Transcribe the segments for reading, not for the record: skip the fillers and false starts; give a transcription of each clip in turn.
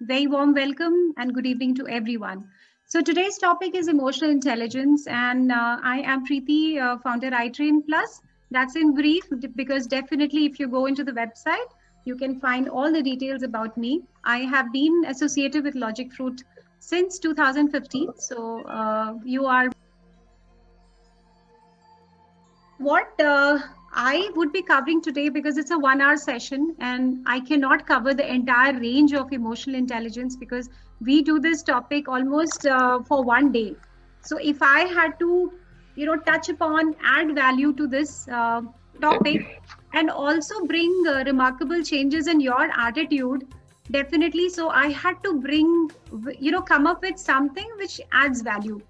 Very warm welcome and good evening to everyone. So today's topic is emotional intelligence, and I am Preeti, founder iTrain Plus. That's in brief, because definitely if you go into the website, you can find all the details about me. I have been associated with Logic Fruit since 2015, so you are what I would be covering today, because it's a 1 hour session and I cannot cover the entire range of emotional intelligence because we do this topic almost for 1 day. So if I had to, touch upon, add value to this topic and also bring remarkable changes in your attitude, definitely. So I had to bring, come up with something which adds value,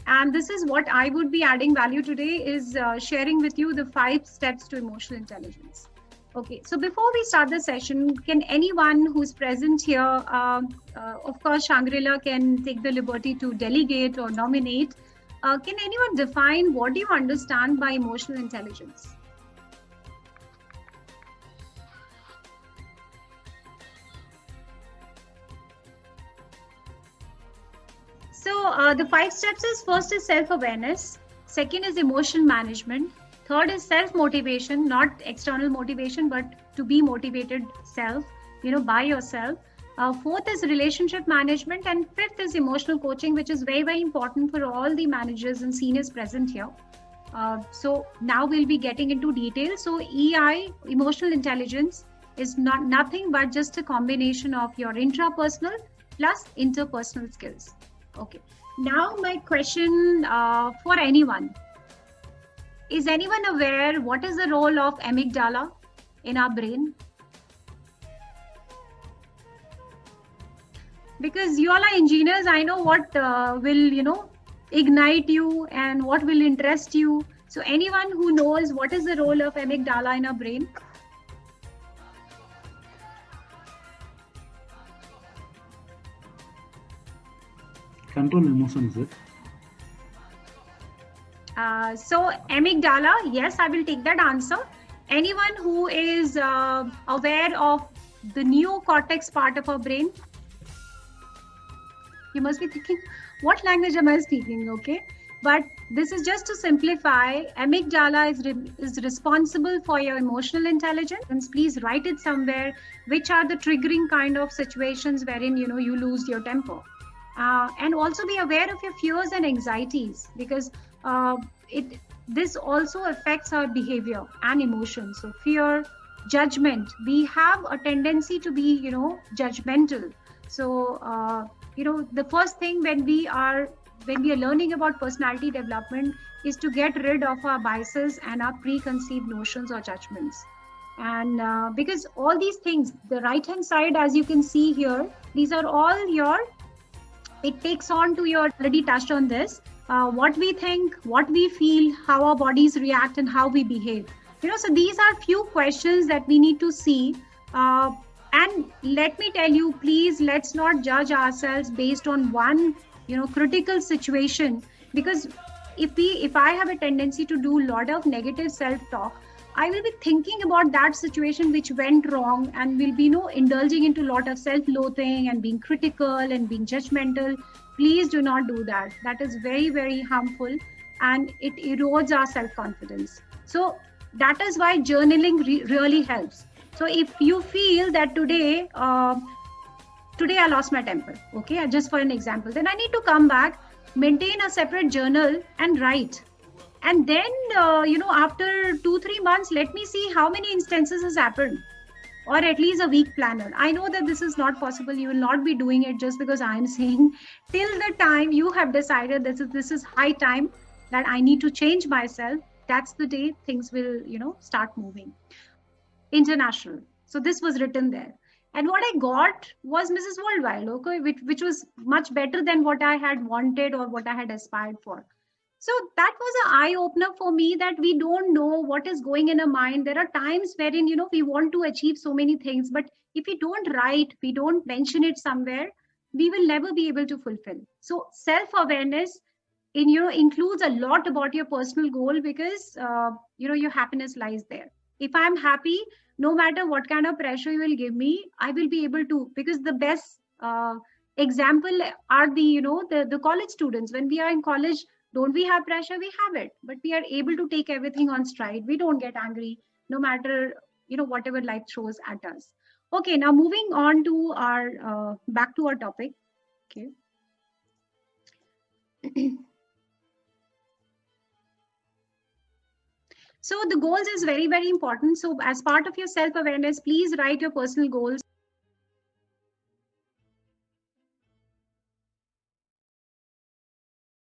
and this is what I would be adding value today, is sharing with you the 5 steps to emotional intelligence. Okay, so before we start the session, can anyone who's present here, of course, Shangri-La can take the liberty to delegate or nominate. Can anyone define what do you understand by emotional intelligence? So the 5 steps is: first is self-awareness, second is emotion management, third is self-motivation, not external motivation, but to be motivated self, by yourself. Fourth is relationship management, and fifth is emotional coaching, which is very, very important for all the managers and seniors present here. So now we'll be getting into detail. So EI, emotional intelligence, is not nothing but just a combination of your intrapersonal plus interpersonal skills. Okay. Now my question for anyone: is anyone aware what is the role of amygdala in our brain? Because you all are engineers, I know what will ignite you and what will interest you. So anyone who knows what is the role of amygdala in our brain? Control emotions. So amygdala, yes, I will take that answer. Anyone who is aware of the neocortex part of our brain? You must be thinking, what language am I speaking? Okay, but this is just to simplify. Amygdala is responsible for your emotional intelligence. Please write it somewhere. Which are the triggering kind of situations wherein you lose your temper, and also be aware of your fears and anxieties, because this also affects our behavior and emotions. So fear, judgment. We have a tendency to be judgmental. So the first thing when we are learning about personality development is to get rid of our biases and our preconceived notions or judgments. And because all these things, the right hand side, as you can see here, these are all it takes on to your, already touched on this, what we think, what we feel, how our bodies react, and how we behave. So these are few questions that we need to see. And let me tell you, please, let's not judge ourselves based on one critical situation, because if I have a tendency to do a lot of negative self-talk, I will be thinking about that situation which went wrong, and will be indulging into a lot of self-loathing and being critical and being judgmental. Please do not do that. That is very, very harmful, and it erodes our self-confidence. So that is why journaling really helps. So if you feel that today I lost my temper, okay, just for an example, then I need to come back, maintain a separate journal and write. And then after 2-3 months, let me see how many instances has happened, or at least a week planner. I know that this is not possible. You will not be doing it just because I'm saying. Till the time you have decided this is high time that I need to change myself, that's the day things will start moving. International. So this was written there. And what I got was Mrs. Worldwide, okay, which was much better than what I had wanted or what I had aspired for. So that was an eye opener for me, that we don't know what is going in our mind. There are times wherein we want to achieve so many things, but if we don't write, we don't mention it somewhere, we will never be able to fulfill. So self-awareness includes a lot about your personal goal, because your happiness lies there. If I'm happy, no matter what kind of pressure you will give me, I will be able to, because the best Example are the college students. When we are in college, don't we have pressure? We have it, but we are able to take everything on stride. We don't get angry no matter whatever life throws at us. Okay, now moving on to our back to our topic. Okay. So the goals is very, very important. So as part of your self-awareness, please write your personal goals.